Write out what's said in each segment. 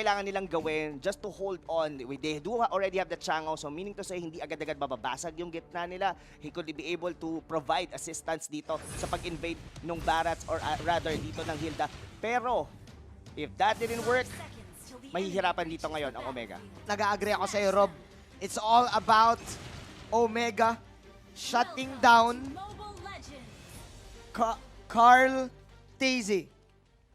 kailangan nilang gawin just to hold on. They do already have the Chang'o, so meaning to say, hindi agad-agad bababasag yung gitna nila. He could be able to provide assistance dito sa pag-invade ng Barats or rather dito ng Hilda. Pero, if that didn't work, mahihirapan dito ngayon ang Omega. Nag-agree ako sa'yo, Rob. It's all about Omega shutting down Carl Tizzy.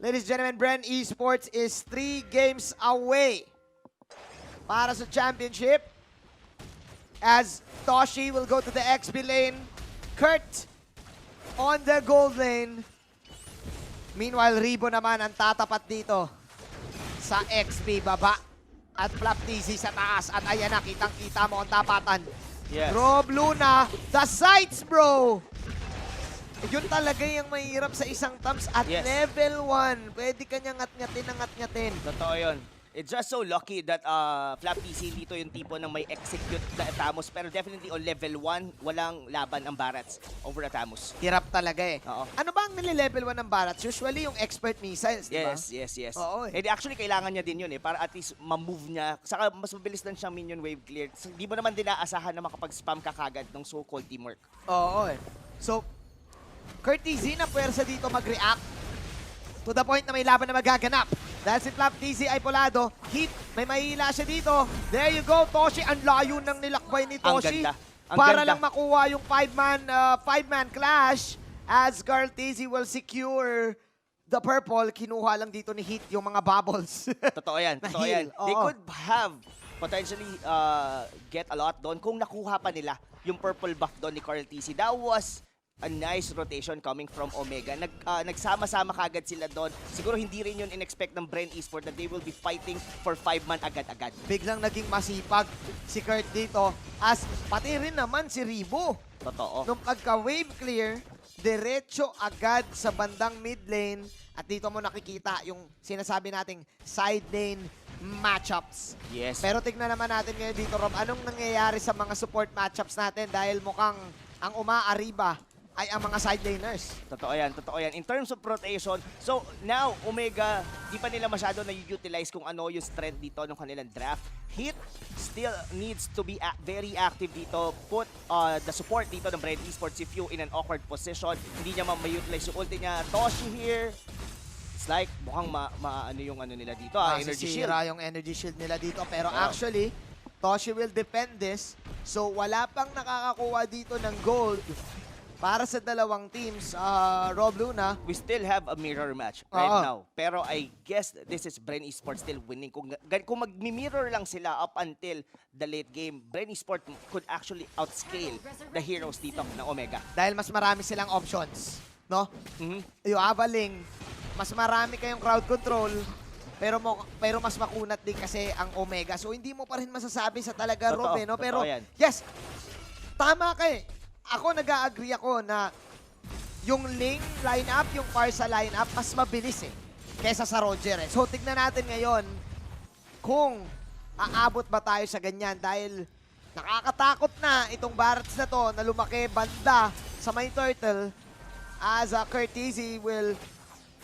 Ladies and gentlemen, Bren Esports is 3 games away para sa championship as Toshi will go to the XP lane, Kurt on the gold lane. Meanwhile, Ribo naman ang tatapat dito sa XP baba at Flap Tizzy sa taas. At ayan na, kitang-kita mo ang tapatan. Yes. Rob Luna, the sights, bro! Yun talaga yung mahirap sa isang Tams at Yes. level 1. Pwede kanyang ngat-ngatin. Totoo yun. It's just so lucky that Flap TC dito yung tipo ng may execute na Atamos. Pero definitely on level 1, walang laban ang Barats over Atamos. Hirap talaga eh. Oo. Ano ba ang nile-level 1 ng Barats? Usually yung expert missiles, di ba? Yes. Oo eh. And actually, kailangan niya din yun eh, para at least ma-move niya. Saka mas mabilis lang siyang minion wave clear. So, di mo naman din naasahan na makapag-spam ka kagad ng so-called teamwork. Oo eh. So, Curtizy na puwersa dito mag-react to the point na may laban na magaganap. Dahil si Flap TC ay polado, hit, may mahila siya dito. There you go, Toshi. Ang layo ng nilakbay ni Ang Toshi. ganda. Ang Para ganda. lang makuha yung 5-man clash as Carl TC will secure the purple. Kinuha lang dito ni Hit yung mga bubbles. Totoo yan, Na totoo yan. heal, They oo. could have potentially get a lot doon kung nakuha pa nila yung purple buff doon ni Carl TC. That was a nice rotation coming from Omega. Nagsama-sama kagad sila doon. Siguro hindi rin yun in-expect ng Bren Esports that they will be fighting for 5-man agad-agad. Biglang naging masipag si Kurt dito as pati rin naman si Ribo. Totoo. Nung pagka-wave clear, diretso agad sa bandang mid lane at dito mo nakikita yung sinasabi nating side lane matchups. Yes. Pero tignan naman natin ngayon dito, Rob, anong nangyayari sa mga support matchups natin dahil mukhang ang umaariba ay ang mga side laners. Totoo yan, totoo yan. In terms of rotation, so now, Omega, di pa nila masyado na-utilize kung ano yung strength dito ng kanilang draft. Hit still needs to be very active dito. Put the support dito ng Bren Esports if you in an awkward position. Hindi niya ma-utilize yung ulti niya. Toshi here. It's like, mukhang ano yung ano nila dito. Energy shield. Masisira yung energy shield nila dito. Pero Yeah. actually, Toshi will defend this. So wala pang nakakakuha dito ng gold para sa dalawang teams. Rob Luna. We still have a mirror match right Oo. now. Pero I guess this is Bren Esports still winning. Kung mag-mirror lang sila up until the late game, Bren Esports could actually outscale the heroes dito ng Omega. Dahil mas marami silang options. No? Mhm. Yung Avaling, mas marami kayong crowd control. Pero mas makunat din kasi ang Omega. So hindi mo pa rin masasabi sa talaga, Totoo, Rob, eh, no? totoo Pero yan. yes, tama ka eh. Ako nag-agree ako na yung Ling lineup, yung Karsa lineup, mas mabilis eh. Kesa sa Roger eh. So tignan natin ngayon kung aabot ba tayo sa ganyan dahil nakakatakot na itong Barats na to na lumaki banda sa may turtle as Kurt Tizzy will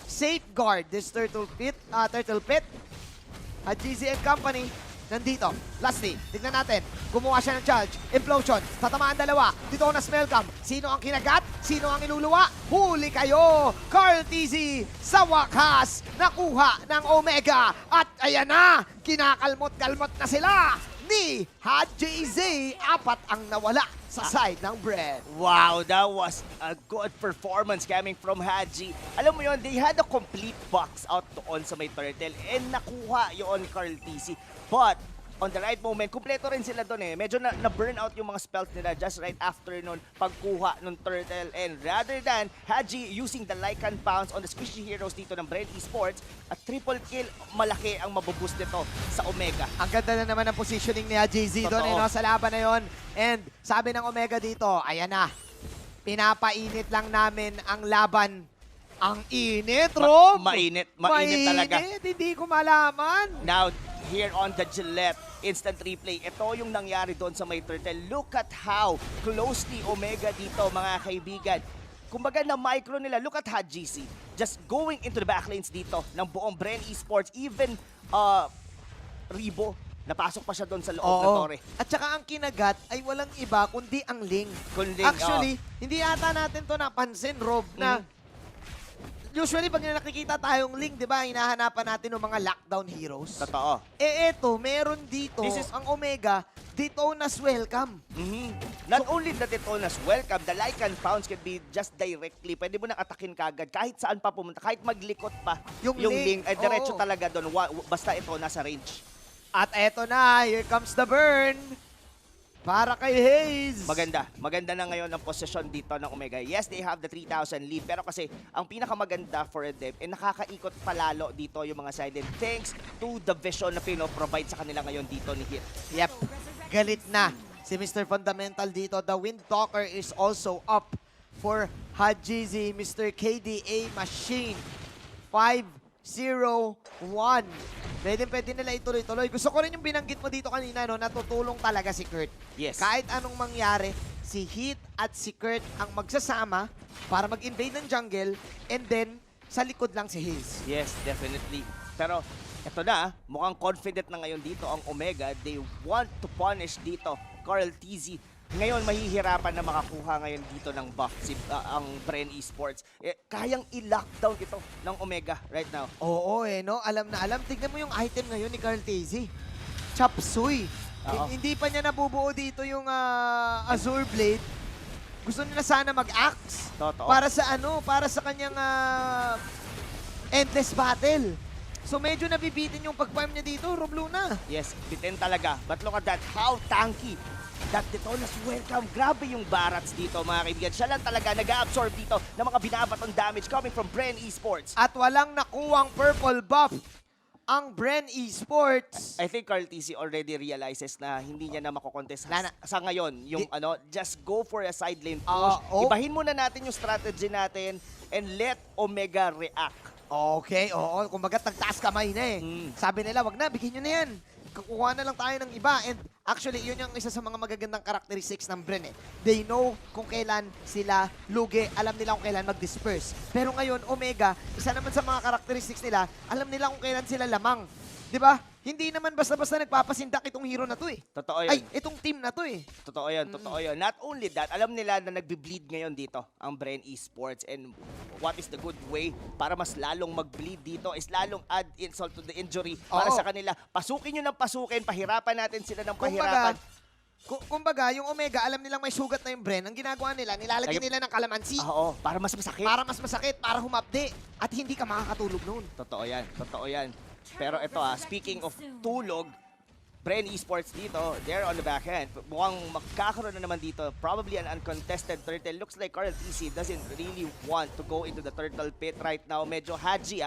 safeguard this turtle pit. At GZ and Company nandito. Lastly, tignan natin. Gumawa siya ng charge. Implosion. Tatamaan dalawa. Dito na Smelcam. Sino ang kinagat? Sino ang iluluwa? Huli kayo! Carl Tizzy sa wakas nakuha ng Omega. At ayan na! Kinakalmot-kalmot na sila ni Haji Z. 4 ang nawala sa side ng Bren. Wow, that was a good performance coming from Haji. Alam mo yon, they had a complete box out doon sa may turtle and nakuha yun ni Carl TC. But on the right moment, kumpleto rin sila doon eh. Medyo na-burn out yung mga spells nila just right after nun pagkuha ng turtle. And rather than Haji using the Lycan Pounce on the squishy heroes dito ng Bren Esports, a triple kill, malaki ang mabuboost nito sa Omega. Ang ganda na naman ang positioning ni Jay-Z doon Totoo. sa laban na yon. And sabi ng Omega dito, ayan na, pinapainit lang namin ang laban. Ang init, Rob! Mainit talaga. Mainit, hindi ko malaman. Now, here on the Gillette, instant replay. Ito yung nangyari doon sa may turtle. Look at how closely Omega dito, mga kaibigan. Kumbaga na micro nila. Look at Haji Z. Just going into the backlanes dito ng buong Bren Esports. Even Ribo. Napasok pa siya doon sa loob ng Oo. tore. At saka ang kinagat ay walang iba kundi ang Ling. Kundi, Actually, hindi ata natin to napansin, Rob, na usually pag nakikita tayong Ling, di ba, hinahanapan natin ng mga lockdown heroes. Totoo. Eto, meron dito, This is- ang Omega, Detona's welcome. Not only the Detona's welcome, the Lycan pounds can be just directly. Pwede mo nang atakin kagad. Kahit saan pa pumunta, kahit maglikot pa Yung Ling. Ling, Diretso oo. talaga doon. Basta ito, nasa range. At eto na, here comes the burn. Para kay Hayes. Maganda na ngayon ang posisyon dito ng Omega. Yes, they have the 3,000 lead. Pero kasi, ang pinakamaganda for them, nakakaikot palalo dito yung mga side. And thanks to the vision na pino-provide sa kanila ngayon dito ni Hit. Yep, galit na si Mr. Fundamental dito. The Wind Talker is also up for Hajizi, Mr. KDA Machine. 5-0-1. Pwede nila ituloy-tuloy. Gusto ko rin yung binanggit mo dito kanina, no? Natutulong talaga si Kurt. Yes. Kahit anong mangyari, si Heat at si Kurt ang magsasama para mag-invade ng jungle, and then sa likod lang si Hayes. Yes, definitely. Pero eto na, mukhang confident na ngayon dito ang Omega. They want to punish dito Carl TZ. Ngayon, mahihirapan na makakuha ngayon dito ng buff ang Bren Esports. Kayang i-lockdown ito ng Omega right now. Oo no? Alam na alam. Tignan mo yung item ngayon ni Carl Tazzy. Chop Suey. Oo. Hindi pa niya nabubuo dito yung Azure Blade. Gusto nila sana mag-axe. Totoo. Para sa kanyang endless battle. So medyo nabibitin yung pag-farm niya dito, Rob Luna. Yes, bitin talaga. But look at that, how tanky that Detona's welcome. Grabe yung Barats dito, mga kaibigan. Siya lang talaga nag-absorb dito ng mga binabatong damage coming from Bren Esports. At walang nakuwang purple buff ang Bren Esports. I think Carl TC already realizes na hindi niya na makokontest Wala na. sa ngayon. Yung just go for a side lane push. Oo. Ibahin muna natin yung strategy natin and let Omega react. Okay, oo. Kumbaga, tagtaas kamay na eh. Sabi nila, wag na, bigyan nyo na yan. Kukuha na lang tayo ng iba. And actually, yun yung isa sa mga magagandang characteristics ng Bren eh. They know kung kailan sila lugi. Alam nila kung kailan mag-disperse. Pero ngayon, Omega, isa naman sa mga characteristics nila, alam nila kung kailan sila lamang. 'Di ba? Hindi naman basta-basta nagpapasindak itong hero na to eh. Totoo yun. Ay, itong team na to eh. Totoo yun, totoo yun. Not only that, alam nila na nagbe-bleed ngayon dito ang Bren Esports, and what is the good way para mas lalong mag-bleed dito is lalong add insult to the injury para Oo. sa kanila. Pasukin nyo ng pasukin, pahirapan natin sila ng Kumbaga, pahirapan. kumbaga, yung Omega, alam nilang may sugat na yung Bren. Ang ginagawa nila, nilalagyan nila ng kalamansi. Oo, para mas masakit. Para mas masakit, para humapde. At hindi ka makakatulog noon. Totoo yan, totoo yan. Pero ito speaking of tulog, Bren Esports dito, they're on the back end. Mukhang magkakaroon na naman dito, probably an uncontested turtle. Looks like Carl TC doesn't really want to go into the turtle pit right now. Medyo Haji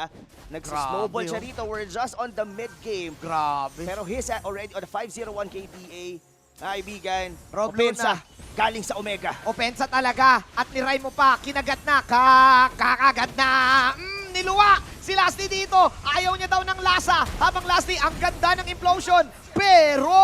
nagsisnowball Grabe, siya dito. We're just on the mid game. Grabe. Pero he's already on the 501 KDA. Kaibigan, Rob opensa, Luna. galing sa Omega. Opensa talaga. At niray mo pa, kinagat na, kakagat na. Niluwa si Lasty dito. Ayaw niya daw ng lasa. Habang Lasty, ang ganda ng implosion. Pero,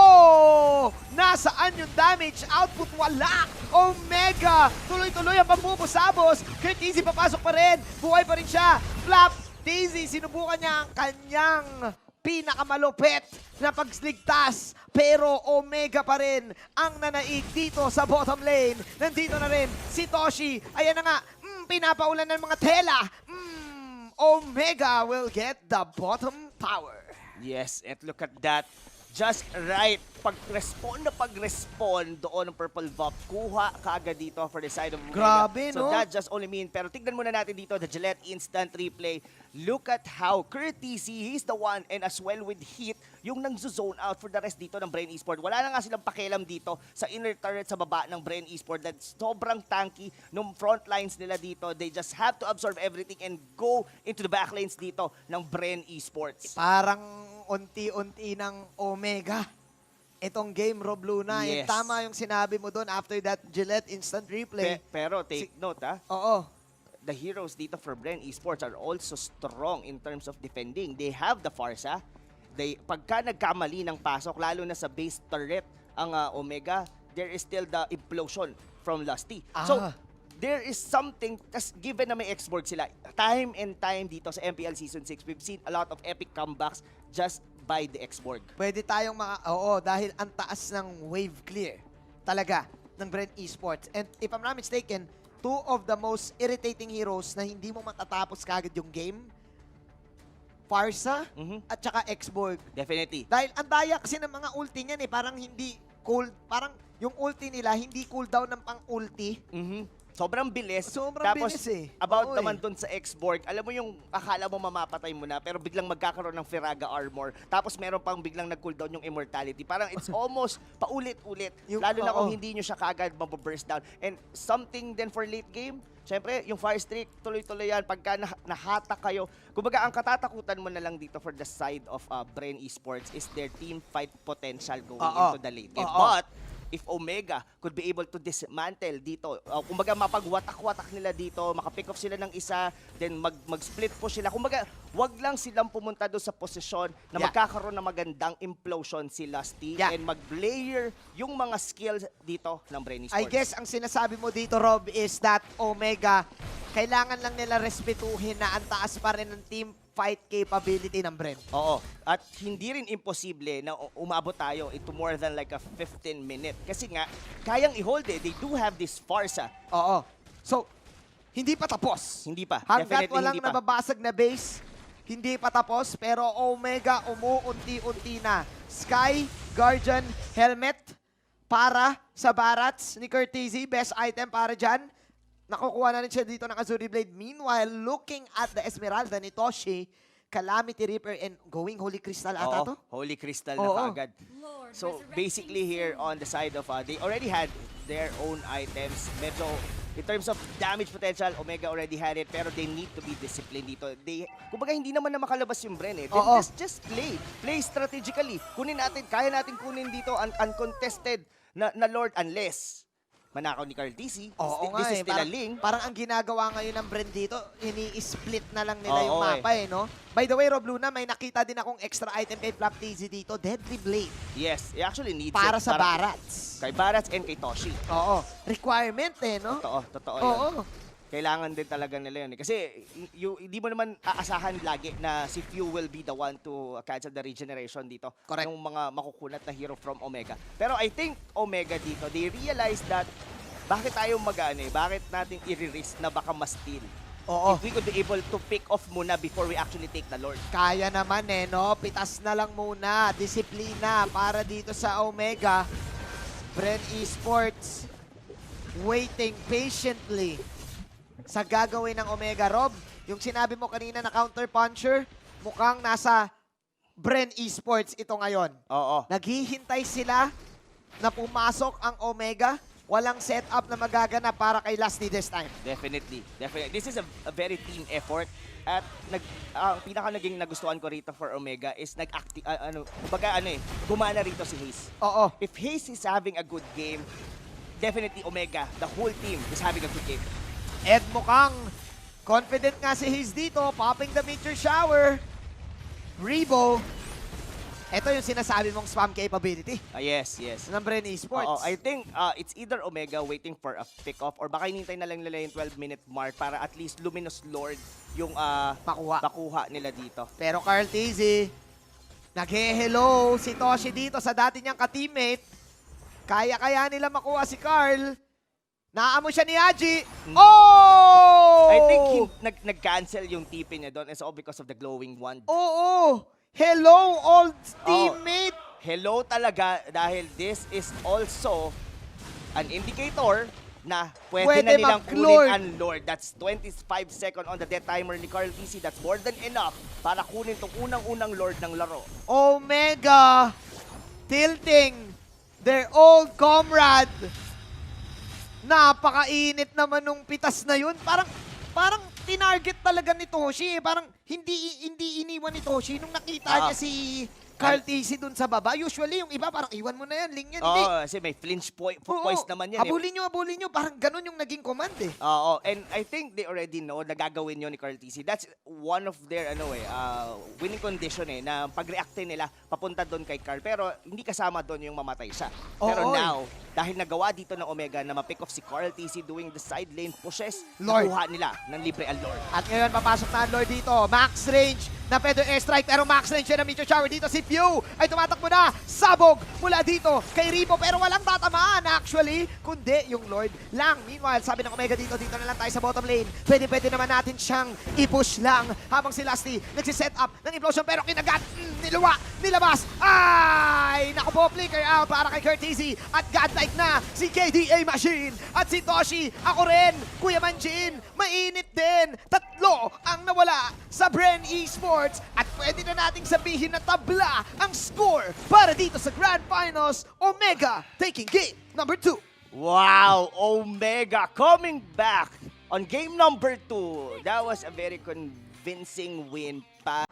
nasaan yung damage output? Wala. Omega, tuloy-tuloy ang pambubusabos. Kurt Easy papasok pa rin. Buhay pa rin siya. Flap, Daisy, sinubukan niya ang kanyang pinakamalupit na pagligtas. Pero Omega pa rin ang nanaig dito sa bottom lane. Nandito na rin si Toshi. Ayan na nga, pinapaulan ng mga tela. Omega will get the bottom tower. Yes, and look at that. Just right. Pag-respond doon ng Purple Buff, kuha kaagad dito for the side of Omega. Grabe, So no? that just only mean, pero tignan muna natin dito, the Gillette instant replay. Look at how Courtesy, he's the one, and as well with Heat, yung nang-zone out for the rest dito ng Bren Esports. Wala na nga silang pakialam dito sa inner turret sa baba ng Bren Esports. That's sobrang tanky nung front lines nila dito. They just have to absorb everything and go into the back lanes dito ng Bren Esports. Parang unti-unti ng Omega. Itong game, Rob Luna. Yes. Tama yung sinabi mo doon after that Gillette instant replay. Pero take note, Oo. the heroes dito for Bren Esports are also strong in terms of defending. They have the Farsa. Pagka nagkamali ng pasok, lalo na sa base turret ang Omega, there is still the implosion from Lusty. So, there is something, given na may X-Borg sila, time and time dito sa MPL Season 6, we've seen a lot of epic comebacks just by the Xborg. Pwede tayong oo, dahil ang taas ng wave clear talaga ng Brent Esports. And if I'm not mistaken, two of the most irritating heroes na hindi mo matatapos kagad yung game, Farsa at saka Xborg. Definitely. Dahil ang daya kasi ng mga ulti niyan parang hindi cool, parang yung ulti nila hindi cooldown ng pang-ulti. Sobrang bilis. Sobrang Tapos, bilis eh. about Oo naman dun sa Xborg, alam mo yung akala mo mamapatay mo na, pero biglang magkakaroon ng Firaga armor. Tapos meron pang biglang nag-cooldown yung immortality. Parang it's almost paulit-ulit. Lalo na kung hindi nyo siya kagad mababurst down. And something then for late game, syempre, yung fire streak, tuloy-tuloy yan. Pagka nahatak kayo, kumbaga ang katatakutan mo na lang dito for the side of Brain Esports is their team fight potential going into the late game. But, if Omega could be able to dismantle dito, kumbaga mapagwatak-watak nila dito, makapick off sila ng isa, then mag-split po sila. Kumbaga, wag lang silang pumunta doon sa posisyon na magkakaroon ng magandang implosion si Lusty and mag-layer yung mga skills dito ng Brain Esports. I guess ang sinasabi mo dito, Rob, is that Omega, kailangan lang nila respetuhin na ang taas pa rin ng team fight capability ng Bren. Oo. At hindi rin imposible na umabot tayo into more than like a 15 minute. Kasi nga, kayang i-hold eh. They do have this Farsa. Oo. So, hindi pa tapos. Hindi pa. Hanggat Definitely walang hindi pa. nababasag na base, hindi pa tapos. Pero Omega umuunti-unti na. Sky, Guardian, Helmet para sa Barats ni Curtizy. Best item para dyan. Nakukuha na rin siya dito ng Azuri Blade. Meanwhile, looking at the Esmeralda ni Toshi, Calamity Reaper and going Holy Crystal ata to? Holy Crystal na kagad. So, basically here on the side of, they already had their own items. Medyo, in terms of damage potential, Omega already had it, pero they need to be disciplined dito. Kumbaga, hindi naman na makalabas yung Bren eh. Just play. Play strategically. Kunin natin, kaya natin kunin dito uncontested na Lord unless manakaw ni Carl DC. This is still a link. Parang ang ginagawa ngayon ng Bren dito, ini-split na lang nila yung mapa no? By the way, Rob Luna, may nakita din akong extra item kay Flap TZ dito, Deadly Blade. Yes, he actually needs para it. Sa Barats. Kay Barats and kay Toshi. Oo. Requirement no? Totoo yun. Kailangan din talaga nila yun. Kasi hindi mo naman aasahan lagi na si Few will be the one to cancel the regeneration dito. Correct. Yung mga makukunat na hero from Omega. Pero I think Omega dito, they realize that bakit tayo bakit natin i-risk na baka ma-steal? If we could be able to pick off muna before we actually take the Lord. Kaya naman no? Pitas na lang muna. Disiplina para dito sa Omega. Bren Esports waiting patiently sa gagawin ng Omega. Rob, yung sinabi mo kanina na counter puncher, mukhang nasa Bren Esports ito ngayon. Naghihintay sila na pumasok ang Omega. Walang setup na magaganap para kay Lusty this time. Definitely. This is a very team effort. At ang pinaka naging nagustuhan ko rito for Omega is gumana rito si Haze. If Haze is having a good game, definitely Omega, the whole team is having a good game. Ed mukhang confident nga si Haze dito, popping the meteor shower. Rebo, ito yung sinasabi mong spam capability. Yes. Ng Bren Esports. I think it's either Omega waiting for a pick-off or baka hinintay na lang nila yung 12-minute mark para at least Luminous Lord yung makuha nila dito. Pero Carl TZ, nag-hello si Toshi dito sa dati niyang ka-teammate. Kaya nila makuha si Carl. Naamo siya ni Haji. I think nag-cancel yung TP niya doon. It's all because of the glowing wand. Hello, old teammate. Hello talaga dahil this is also an indicator na pwede na nilang kunin ang Lord. That's 25 seconds on the death timer ni Carl TC. That's more than enough para kunin tong unang-unang Lord ng laro. Omega tilting their old comrade. Napakainit naman nung pitas na yun. Parang tinarget talaga ni Toshi. Parang hindi iniwan ni Toshi nung nakita niya si Carl TC dun sa baba. Usually, yung iba parang iwan mo na yan, link yan. Kasi may flinch poise naman yan. Abulin nyo. Parang ganun yung naging command eh. And I think they already know na gagawin yun ni Carl TC. That's one of their winning condition na pag-reactin nila papunta doon kay Carl. Pero hindi kasama doon yung mamatay siya. Pero now, dahil nagawa dito ng Omega na ma-pick off si Carl TC doing the side lane pushes, nakuha nila ng libre ang Lord. At ngayon, papasok na ang Lord dito. Max range na pwede airstrike pero max range siya ng Meteor Shower dito. Si Pew ay tumatakbo na. Sabog mula dito kay Ribo pero walang tatamaan actually, kundi yung Lord lang. Meanwhile, sabi ng Omega dito na lang tayo sa bottom lane. Pwede naman natin siyang i-push lang habang si Lasty nagsiset up ng implosion pero kinagat, nilabas. Ay! Naku po, flicker out para kay Curtizy at godlike na si KDA Machine at si Toshi. Ako rin, Kuya Manjin, mainit din. Tatlo ang nawala sa Bren Esports at pwede na nating sabihin na tabla ang score para dito sa Grand Finals. Omega taking game number 2. Wow, Omega coming back on game number 2. That was a very convincing win pa.